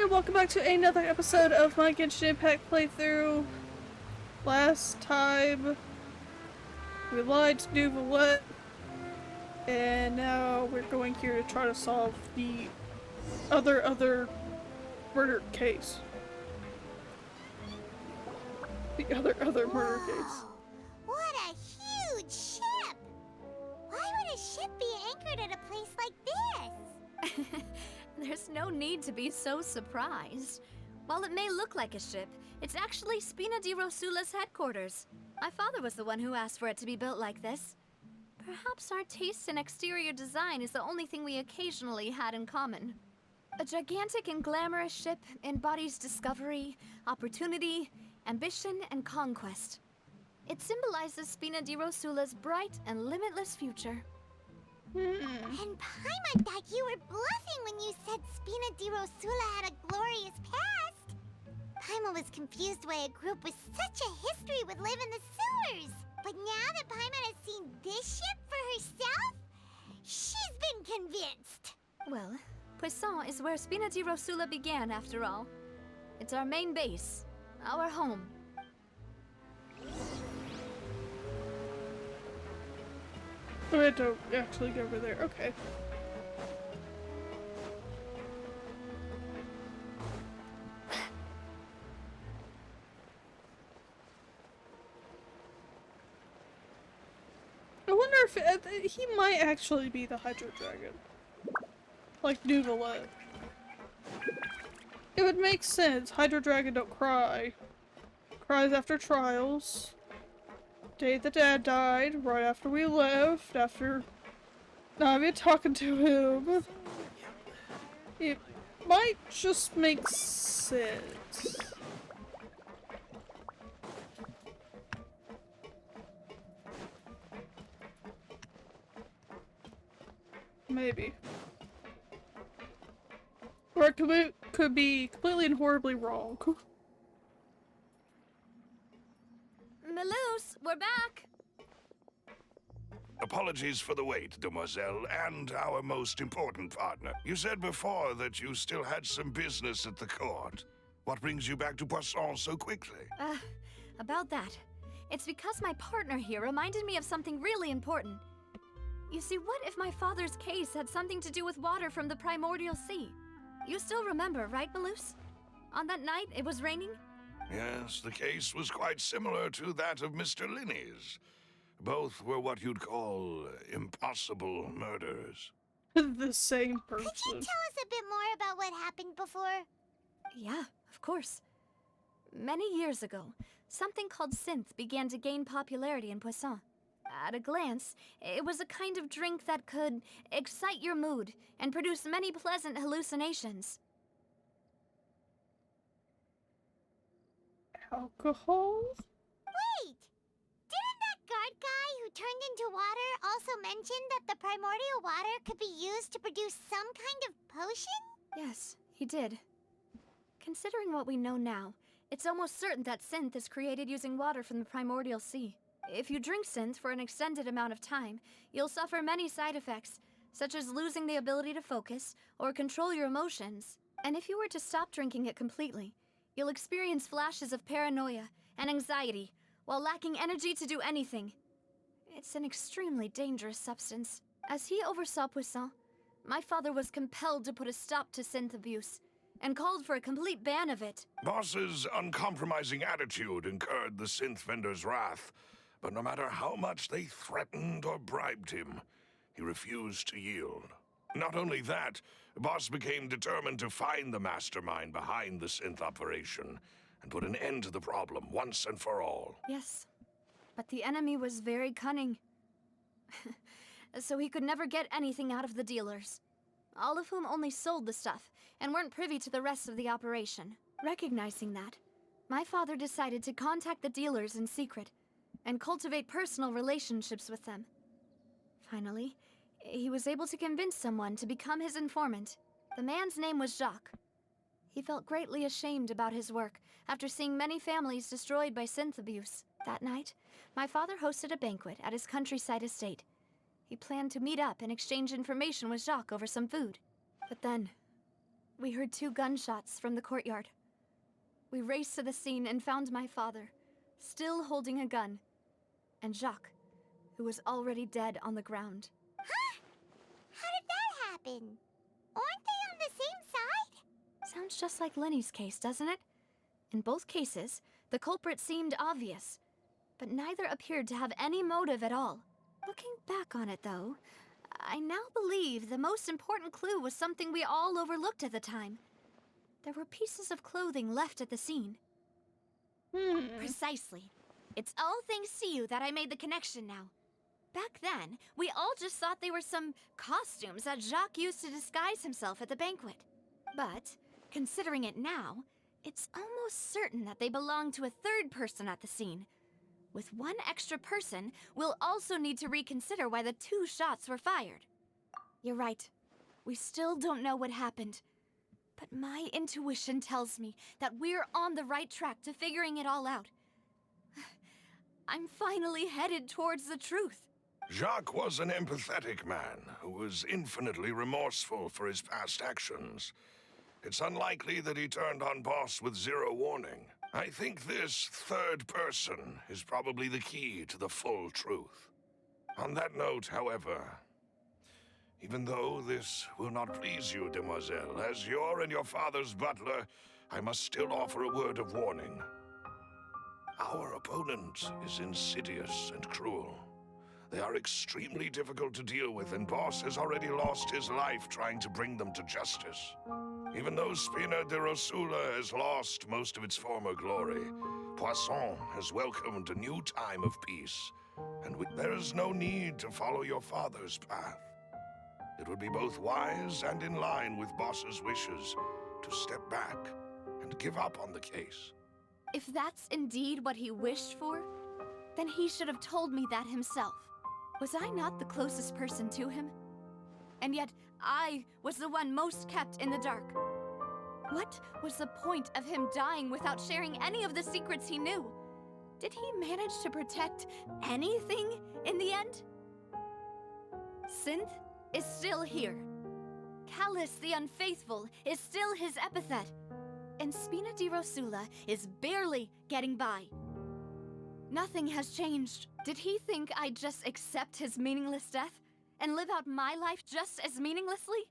and welcome back to another episode of my Genshin Impact playthrough. Last time, we lied to Nuvalet, and now we're going here to try to solve the other murder case. The other murder case. What a huge ship! Why would a ship be anchored at a place like this? There's no need to be so surprised. While it may look like a ship, it's actually Spina di Rosula's headquarters. My father was the one who asked for it to be built like this. Perhaps our taste in exterior design is the only thing we occasionally had in common. A gigantic and glamorous ship embodies discovery, opportunity, ambition, and conquest. It symbolizes Spina di Rosula's bright and limitless future. And Paimon thought you were bluffing when you said Spina di Rosula had a glorious past. Paimon was confused why a group with such a history would live in the sewers. But now that Paimon has seen this ship for herself, she's been convinced. Well, Pawsome is where Spina di Rosula began, after all. It's our main base, our home. Oh, I don't actually go over there. Okay. I wonder if he might actually be the Hydro Dragon. Like Nuvalet. It would make sense. Hydro Dragon don't cry. Cries after trials. Day the dad died, right after we left, after Navia talking to him. It might just make sense. Maybe. Or it could be completely and horribly wrong. Melus, we're back! Apologies for the wait, demoiselle, and our most important partner. You said before that you still had some business at the court. What brings you back to Pawsome so quickly? About that. It's because my partner here reminded me of something really important. You see, what if my father's case had something to do with water from the primordial sea? You still remember, right, Melus? On that night, it was raining? Yes, the case was quite similar to that of Mr. Linney's. Both were what you'd call impossible murders. The same person. Could you tell us a bit more about what happened before? Yeah, of course. Many years ago, something called synth began to gain popularity in Pawsome. At a glance, it was a kind of drink that could excite your mood and produce many pleasant hallucinations. Alcohol? Wait! Didn't that guard guy who turned into water also mention that the primordial water could be used to produce some kind of potion? Yes, he did. Considering what we know now, it's almost certain that synth is created using water from the primordial sea. If you drink synth for an extended amount of time, you'll suffer many side effects, such as losing the ability to focus or control your emotions. And if you were to stop drinking it completely, you'll experience flashes of paranoia and anxiety while lacking energy to do anything. It's an extremely dangerous substance. As he oversaw Pawsome, my father was compelled to put a stop to synth abuse and called for a complete ban of it. Boss's uncompromising attitude incurred the synth vendor's wrath, but no matter how much they threatened or bribed him, he refused to yield. Not only that, Boss became determined to find the mastermind behind the synth operation and put an end to the problem once and for all. Yes, but the enemy was very cunning. So he could never get anything out of the dealers, all of whom only sold the stuff and weren't privy to the rest of the operation. Recognizing that, my father decided to contact the dealers in secret and cultivate personal relationships with them. Finally, he was able to convince someone to become his informant. The man's name was Jacques. He felt greatly ashamed about his work after seeing many families destroyed by synth abuse. That night, my father hosted a banquet at his countryside estate. He planned to meet up and exchange information with Jacques over some food. But then, we heard 2 gunshots from the courtyard. We raced to the scene and found my father, still holding a gun, and Jacques, who was already dead on the ground. Huh? How did that happen? Aren't they on the same side? Sounds just like Lenny's case, doesn't it? In both cases, the culprit seemed obvious, but neither appeared to have any motive at all. Looking back on it, though, I now believe the most important clue was something we all overlooked at the time. There were pieces of clothing left at the scene. Precisely. It's all thanks to you that I made the connection now. Back then, we all just thought they were some costumes that Jacques used to disguise himself at the banquet. But, considering it now, it's almost certain that they belong to a third person at the scene. With one extra person, we'll also need to reconsider why the 2 shots were fired. You're right. We still don't know what happened. But my intuition tells me that we're on the right track to figuring it all out. I'm finally headed towards the truth. Jacques was an empathetic man who was infinitely remorseful for his past actions. It's unlikely that he turned on Boss with 0 warning. I think this third person is probably the key to the full truth. On that note, however, even though this will not please you, demoiselle, as your and your father's butler, I must still offer a word of warning. Our opponent is insidious and cruel. They are extremely difficult to deal with, and Boss has already lost his life trying to bring them to justice. Even though Spina de Rosula has lost most of its former glory, Pawsome has welcomed a new time of peace, and there is no need to follow your father's path. It would be both wise and in line with Boss's wishes to step back and give up on the case. If that's indeed what he wished for, then he should have told me that himself. Was I not the closest person to him? And yet, I was the one most kept in the dark. What was the point of him dying without sharing any of the secrets he knew? Did he manage to protect anything in the end? Synth is still here. Callus the Unfaithful is still his epithet. And Spina di Rosula is barely getting by. Nothing has changed. Did he think I'd just accept his meaningless death and live out my life just as meaninglessly?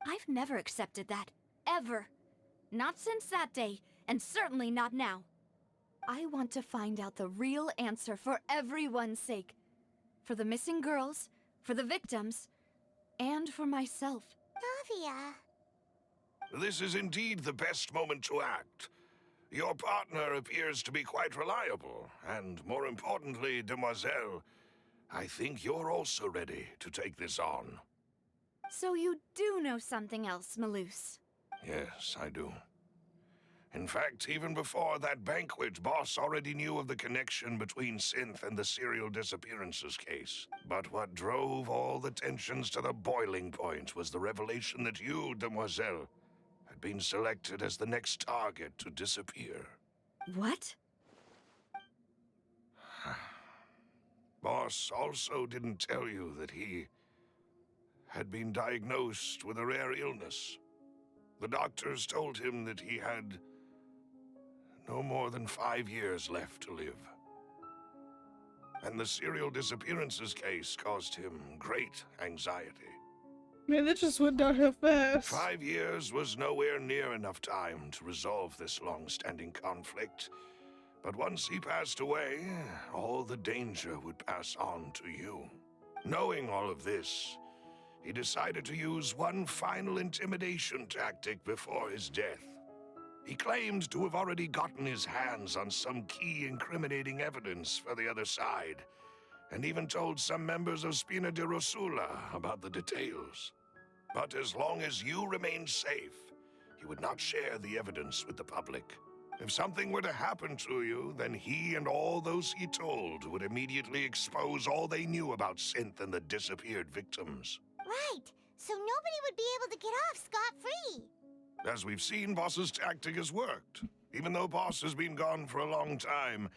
I've never accepted that. Ever. Not since that day, and certainly not now. I want to find out the real answer for everyone's sake. For the missing girls, for the victims, and for myself. Navia. This is indeed the best moment to act. Your partner appears to be quite reliable, and more importantly, demoiselle, I think you're also ready to take this on. So you do know something else, Maloose? Yes, I do. In fact, even before that banquet, Boss already knew of the connection between Synth and the serial disappearances case. But what drove all the tensions to the boiling point was the revelation that you, demoiselle, had been selected as the next target to disappear. What? Boss also didn't tell you that he had been diagnosed with a rare illness. The doctors told him that he had no more than 5 years left to live. And the serial disappearances case caused him great anxiety. Man, that just went downhill fast. 5 years was nowhere near enough time to resolve this long-standing conflict. But once he passed away, all the danger would pass on to you. Knowing all of this, he decided to use one final intimidation tactic before his death. He claimed to have already gotten his hands on some key incriminating evidence for the other side, and even told some members of Spina di Rosula about the details. But as long as you remained safe, he would not share the evidence with the public. If something were to happen to you, then he and all those he told would immediately expose all they knew about Synth and the disappeared victims. Right, so nobody would be able to get off scot-free. As we've seen, Boss's tactic has worked. Even though Boss has been gone for a long time,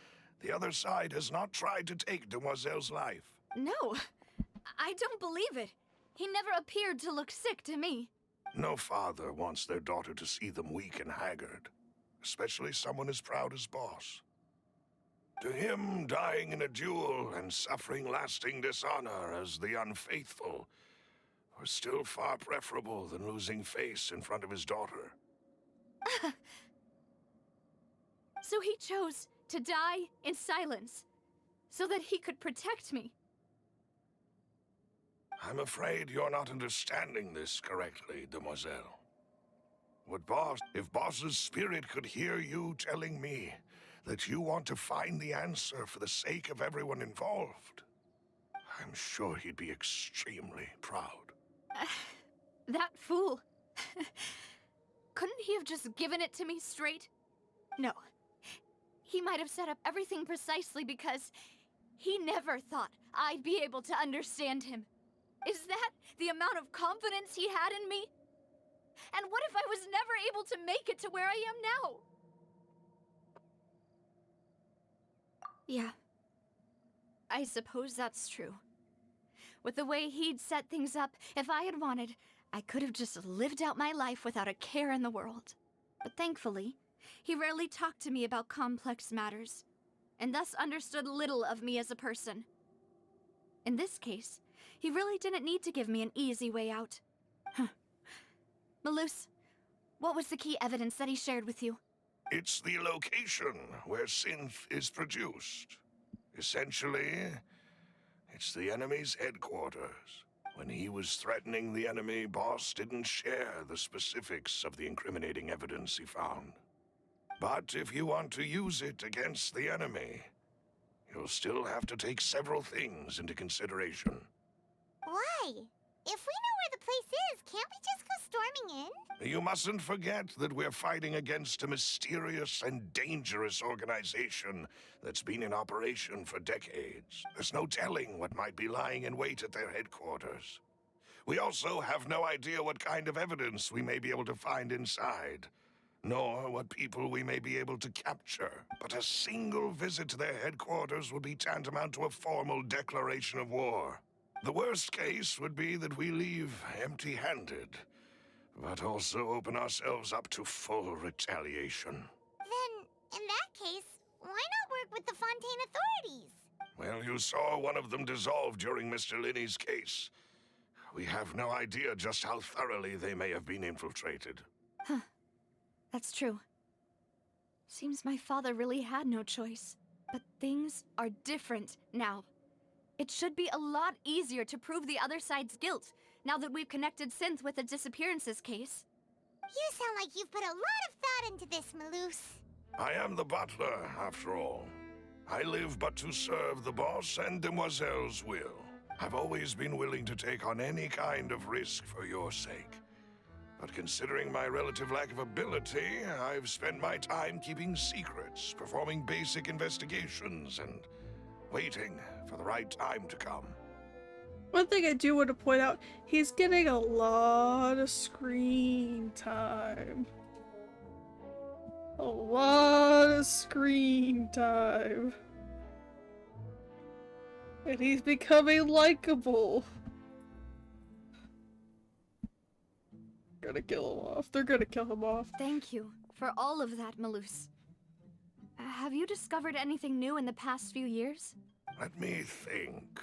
the other side has not tried to take Demoiselle's life. No, I don't believe it. He never appeared to look sick to me. No father wants their daughter to see them weak and haggard, especially someone as proud as Boss. To him, dying in a duel and suffering lasting dishonor as the unfaithful was still far preferable than losing face in front of his daughter. So he chose to die in silence, so that he could protect me. I'm afraid you're not understanding this correctly, demoiselle. If Boss's spirit could hear you telling me that you want to find the answer for the sake of everyone involved, I'm sure he'd be extremely proud. That fool. Couldn't he have just given it to me straight? No. He might have set up everything precisely because he never thought I'd be able to understand him. Is that the amount of confidence he had in me? And what if I was never able to make it to where I am now? Yeah. I suppose that's true. With the way he'd set things up, if I had wanted, I could have just lived out my life without a care in the world. But thankfully, he rarely talked to me about complex matters, and thus understood little of me as a person. In this case, he really didn't need to give me an easy way out. Malus, what was the key evidence that he shared with you? It's the location where synth is produced. Essentially, it's the enemy's headquarters. When he was threatening the enemy, Boss didn't share the specifics of the incriminating evidence he found. But if you want to use it against the enemy, you'll still have to take several things into consideration. Why? If we know where the place is, can't we just go storming in? You mustn't forget that we're fighting against a mysterious and dangerous organization that's been in operation for decades. There's no telling what might be lying in wait at their headquarters. We also have no idea what kind of evidence we may be able to find inside, nor what people we may be able to capture. But a single visit to their headquarters would be tantamount to a formal declaration of war. The worst case would be that we leave empty-handed, but also open ourselves up to full retaliation. Then, in that case, why not work with the Fontaine authorities? Well, you saw one of them dissolve during Mr. Linney's case. We have no idea just how thoroughly they may have been infiltrated. Huh. That's true. Seems my father really had no choice. But things are different now. It should be a lot easier to prove the other side's guilt, now that we've connected Synth with the disappearances case. You sound like you've put a lot of thought into this, Malus. I am the butler, after all. I live but to serve the boss and Demoiselle's will. I've always been willing to take on any kind of risk for your sake. But considering my relative lack of ability, I've spent my time keeping secrets, performing basic investigations, and waiting for the right time to come. One thing I do want to point out, he's getting a lot of screen time. A lot of screen time. And he's becoming likable. Gonna kill him off. They're gonna kill him off. Thank you for all of that, Malus. Have you discovered anything new in the past few years? Let me think.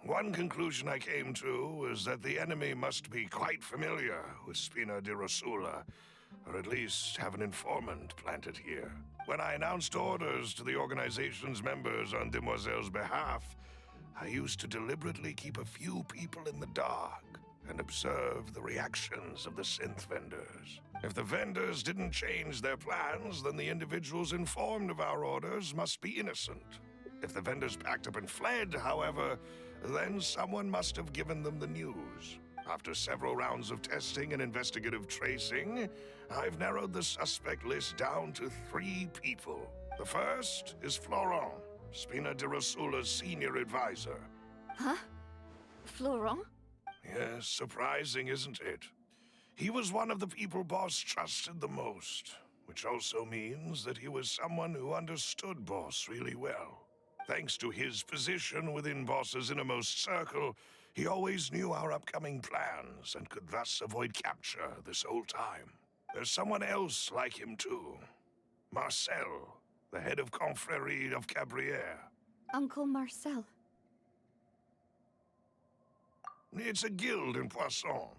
One conclusion I came to is that the enemy must be quite familiar with Spina di Rosula, or at least have an informant planted here. When I announced orders to the organization's members on Demoiselle's behalf, I used to deliberately keep a few people in the dark and observe the reactions of the synth vendors. If the vendors didn't change their plans, then the individuals informed of our orders must be innocent. If the vendors packed up and fled, however, then someone must have given them the news. After several rounds of testing and investigative tracing, I've narrowed the suspect list down to 3 people. The first is Florent, Spina di Rosula's senior advisor. Huh? Florent? Yes, surprising, isn't it? He was one of the people Boss trusted the most, which also means that he was someone who understood Boss really well. Thanks to his position within Boss's innermost circle, He always knew our upcoming plans and could thus avoid capture this whole time. There's someone else like him too. Marcel, the head of Confrérie of Cabrières. Uncle Marcel. It's a guild in Pawsome.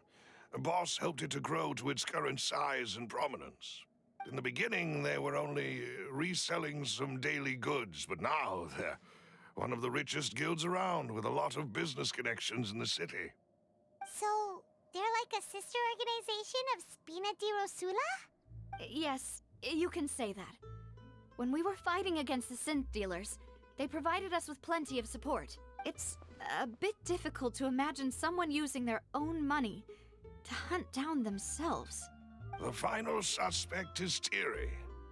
A boss helped it to grow to its current size and prominence. In the beginning, they were only reselling some daily goods, but now they're one of the richest guilds around with a lot of business connections in the city. So, they're like a sister organization of Spina di Rosula? Yes, you can say that. When we were fighting against the synth dealers, they provided us with plenty of support. It's a bit difficult to imagine someone using their own money to hunt down themselves. The final suspect is Thierry,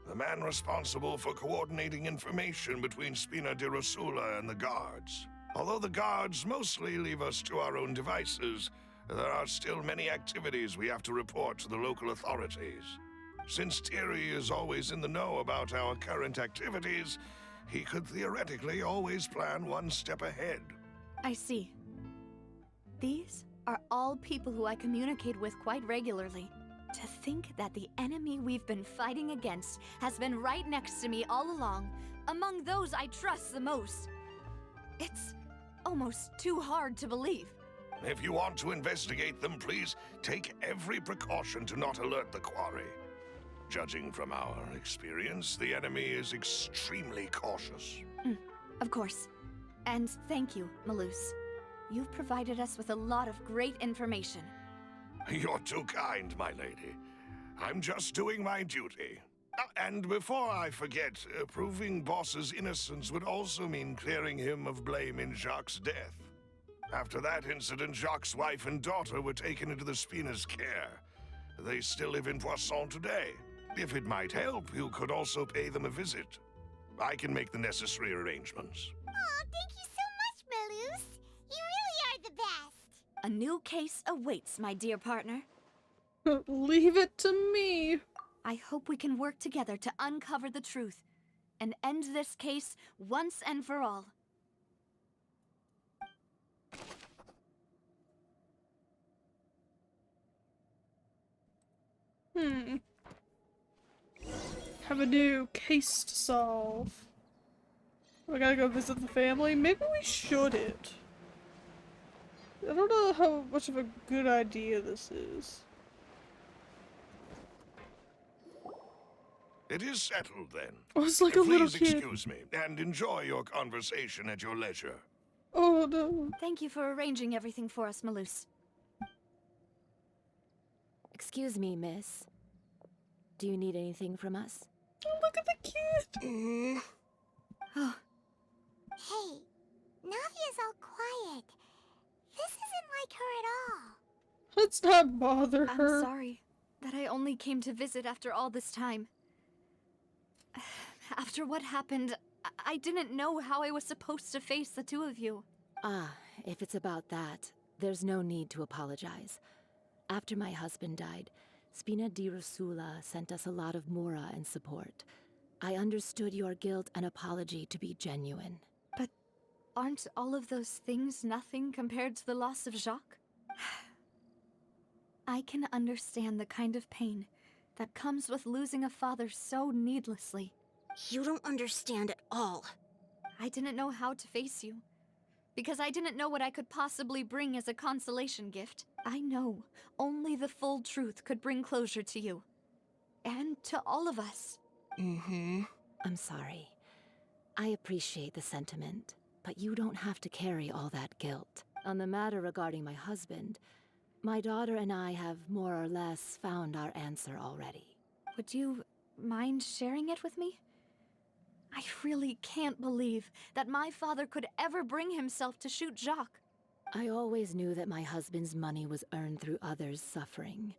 the man responsible for coordinating information between Spina di Rosula and the guards. Although the guards mostly leave us to our own devices, there are still many activities we have to report to the local authorities. Since Thierry is always in the know about our current activities, he could theoretically always plan one step ahead. I see. These are all people who I communicate with quite regularly. To think that the enemy we've been fighting against has been right next to me all along, among those I trust the most. It's almost too hard to believe. If you want to investigate them, please take every precaution to not alert the quarry. Judging from our experience, the enemy is extremely cautious. Of course. And thank you, Malus. You've provided us with a lot of great information. You're too kind, my lady. I'm just doing my duty. And before I forget, proving Boss's innocence would also mean clearing him of blame in Jacques' death. After that incident, Jacques' wife and daughter were taken into the Spina's care. They still live in Pawsome today. If it might help, you could also pay them a visit. I can make the necessary arrangements. Aw, thank you so much, Malus. You really are the best. A new case awaits, my dear partner. Leave it to me. I hope we can work together to uncover the truth and end this case once and for all. Have a new case to solve. We gotta go visit the family. Maybe we shouldn't. I don't know how much of a good idea this is. It is settled, then. Oh, it's like a little Please kid. excuse me, and enjoy your conversation at your leisure. Oh no. Thank you for arranging everything for us, Malus. Excuse me, miss. Do you need anything from us? Oh, look at the kid. Oh, Hey, Navia's all quiet. This isn't like her at all. Let's not bother I'm her. sorry that I only came to visit after all this time. After what happened, I didn't know how I was supposed to face the two of you. Ah, if it's about that, there's no need to apologize. After my husband died, Spina di Rosula sent us a lot of mora and support. I understood your guilt and apology to be genuine. But aren't all of those things nothing compared to the loss of Jacques? I can understand the kind of pain that comes with losing a father so needlessly. You don't understand at all. I didn't know how to face you, because I didn't know what I could possibly bring as a consolation gift. I know only the full truth could bring closure to you, and to all of us. I'm sorry. I appreciate the sentiment, but you don't have to carry all that guilt. On the matter regarding my husband, my daughter and I have more or less found our answer already. Would you mind sharing it with me? I really can't believe that my father could ever bring himself to shoot Jacques. I always knew that my husband's money was earned through others' suffering.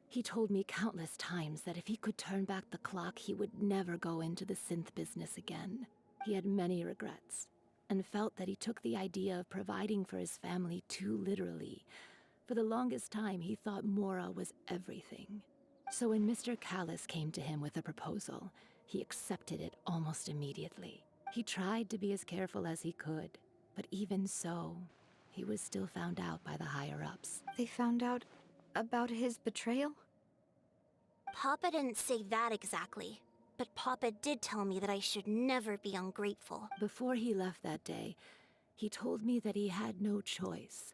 He told me countless times that if he could turn back the clock, he would never go into the synth business again. He had many regrets, and felt that he took the idea of providing for his family too literally. For the longest time, he thought Mora was everything. So when Mr. Callis came to him with a proposal, he accepted it almost immediately. He tried to be as careful as he could, but even so, he was still found out by the higher-ups. They found out about his betrayal? Papa didn't say that exactly, but Papa did tell me that I should never be ungrateful. Before he left that day, he told me that he had no choice.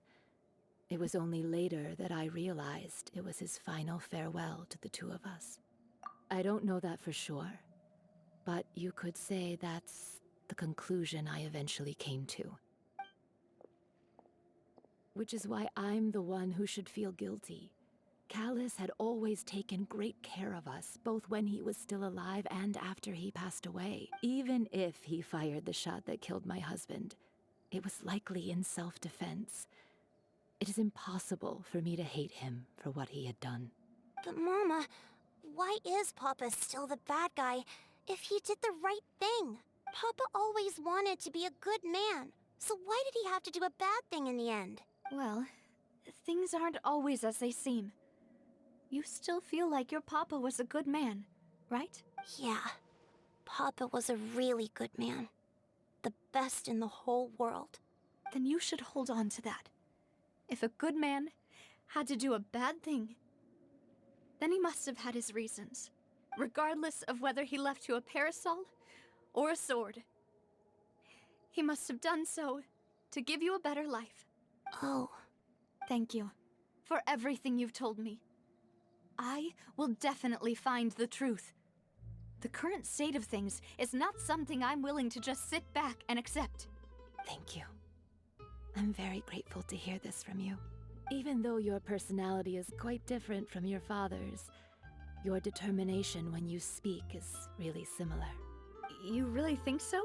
It was only later that I realized it was his final farewell to the two of us. I don't know that for sure, but you could say that's the conclusion I eventually came to. Which is why I'm the one who should feel guilty. Callus had always taken great care of us, both when he was still alive and after he passed away. Even if he fired the shot that killed my husband, it was likely in self-defense. It is impossible for me to hate him for what he had done. But Mama, why is Papa still the bad guy if he did the right thing? Papa always wanted to be a good man, so why did he have to do a bad thing in the end? Well, things aren't always as they seem. You still feel like your papa was a good man, right? Yeah, Papa was a really good man. The best in the whole world. Then you should hold on to that. If a good man had to do a bad thing, then he must have had his reasons, regardless of whether he left you a parasol or a sword. He must have done so to give you a better life. Oh. Thank you for everything you've told me. I will definitely find the truth. The current state of things is not something I'm willing to just sit back and accept. Thank you. I'm very grateful to hear this from you. Even though your personality is quite different from your father's, your determination when you speak is really similar. You really think so?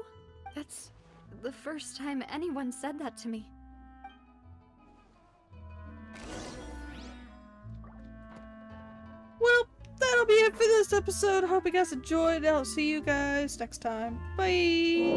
That's the first time anyone said that to me. Well, that'll be it for this episode. Hope you guys enjoyed. I'll see you guys next time. Bye!